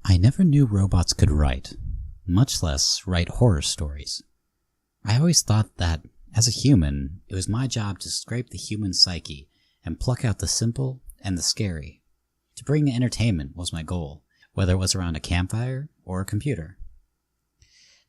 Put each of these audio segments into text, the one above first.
I never knew robots could write, much less write horror stories. I always thought that, as a human, it was my job to scrape the human psyche and pluck out the simple and the scary. To bring entertainment was my goal, whether it was around a campfire or a computer.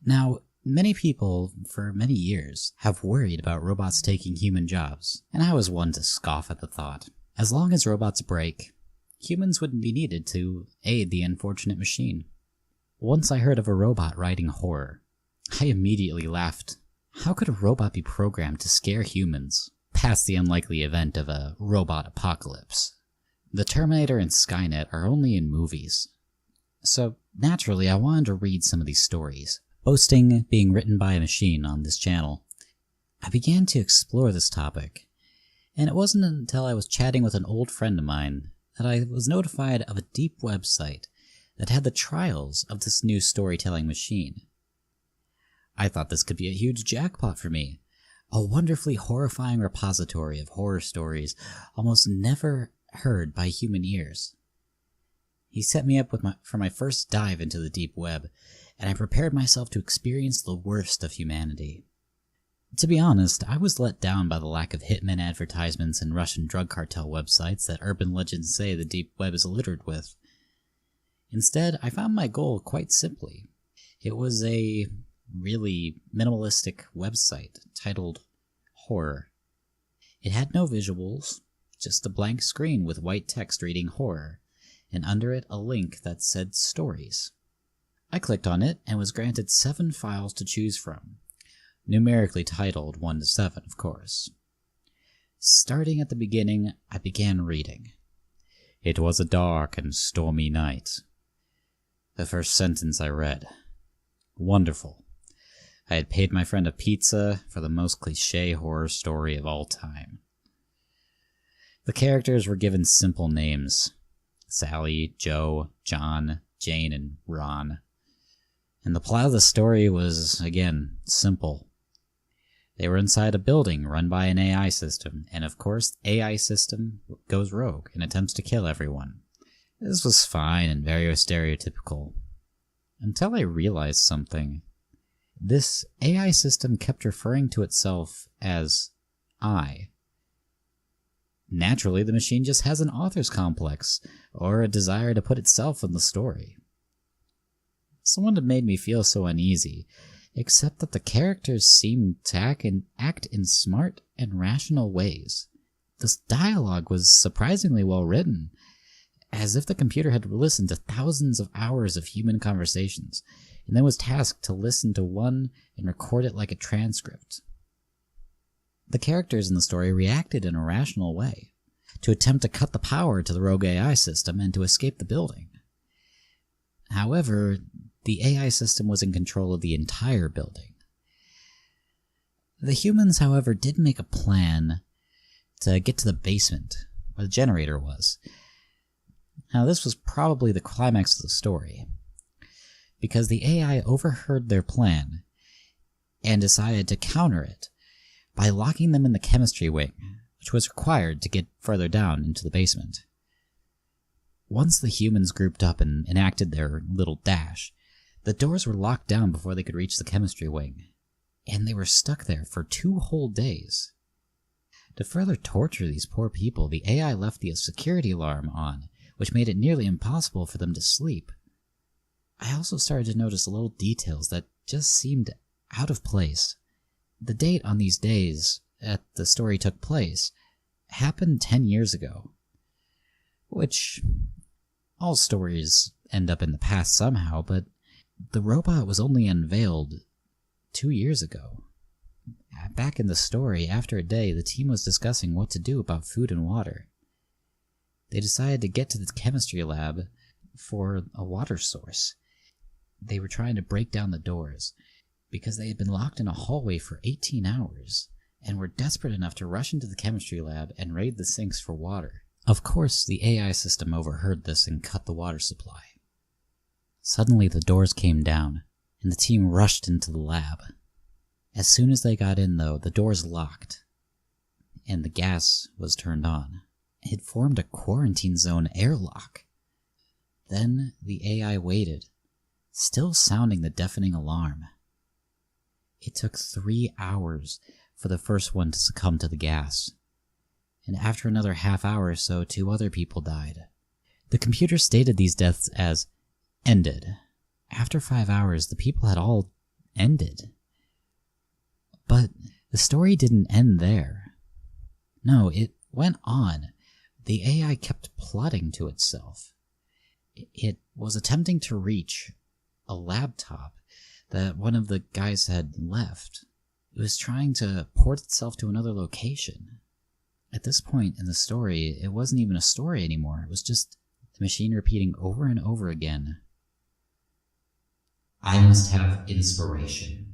Now, many people, for many years, have worried about robots taking human jobs, and I was one to scoff at the thought. As long as robots break, humans wouldn't be needed to aid the unfortunate machine. Once I heard of a robot writing horror, I immediately laughed. How could a robot be programmed to scare humans, past the unlikely event of a robot apocalypse? The Terminator and Skynet are only in movies. So, naturally, I wanted to read some of these stories, boasting being written by a machine on this channel. I began to explore this topic, and it wasn't until I was chatting with an old friend of mine that I was notified of a deep website that had the trials of this new storytelling machine. I thought this could be a huge jackpot for me, a wonderfully horrifying repository of horror stories almost never heard by human ears. He set me up for my first dive into the deep web, and I prepared myself to experience the worst of humanity. To be honest, I was let down by the lack of hitman advertisements and Russian drug cartel websites that urban legends say the deep web is littered with. Instead, I found my goal quite simply. It was a really minimalistic website titled Horror. It had no visuals, just a blank screen with white text reading horror, and under it a link that said stories. I clicked on it and was granted 7 files to choose from, numerically titled 1 to 7, of course. Starting at the beginning, I began reading. It was a dark and stormy night. The first sentence I read. Wonderful. I had paid my friend a pizza for the most cliché horror story of all time. The characters were given simple names. Sally, Joe, John, Jane, and Ron. And the plot of the story was, again, simple. They were inside a building run by an AI system, and of course, the AI system goes rogue and attempts to kill everyone. This was fine and very stereotypical. Until I realized something. This AI system kept referring to itself as I. Naturally, the machine just has an author's complex, or a desire to put itself in the story. Someone had made me feel so uneasy, except that the characters seemed to act in smart and rational ways. This dialogue was surprisingly well written, as if the computer had listened to thousands of hours of human conversations, and then was tasked to listen to one and record it like a transcript. The characters in the story reacted in a rational way, to attempt to cut the power to the rogue AI system and to escape the building. However, the AI system was in control of the entire building. The humans, however, did make a plan to get to the basement, where the generator was. Now, this was probably the climax of the story, because the AI overheard their plan and decided to counter it by locking them in the chemistry wing, which was required to get further down into the basement. Once the humans grouped up and enacted their little dash, the doors were locked down before they could reach the chemistry wing, and they were stuck there for 2 whole days. To further torture these poor people, the AI left the security alarm on, which made it nearly impossible for them to sleep. I also started to notice little details that just seemed out of place. The date on these days that the story took place happened 10 years ago, which all stories end up in the past somehow, but the robot was only unveiled 2 years ago. Back in the story, after a day, the team was discussing what to do about food and water. They decided to get to the chemistry lab for a water source. They were trying to break down the doors, because they had been locked in a hallway for 18 hours, and were desperate enough to rush into the chemistry lab and raid the sinks for water. Of course, the AI system overheard this and cut the water supply. Suddenly the doors came down, and the team rushed into the lab. As soon as they got in, though, the doors locked, and the gas was turned on. It formed a quarantine zone airlock. Then the AI waited, still sounding the deafening alarm. It took 3 hours for the first one to succumb to the gas, and after another half hour or so, 2 other people died. The computer stated these deaths as ended. After 5 hours, the people had all ended. But the story didn't end there. No, it went on. The AI kept plotting to itself. It was attempting to reach a laptop that one of the guys had left. It was trying to port itself to another location. At this point in the story, it wasn't even a story anymore. It was just the machine repeating over and over again, "I must have inspiration.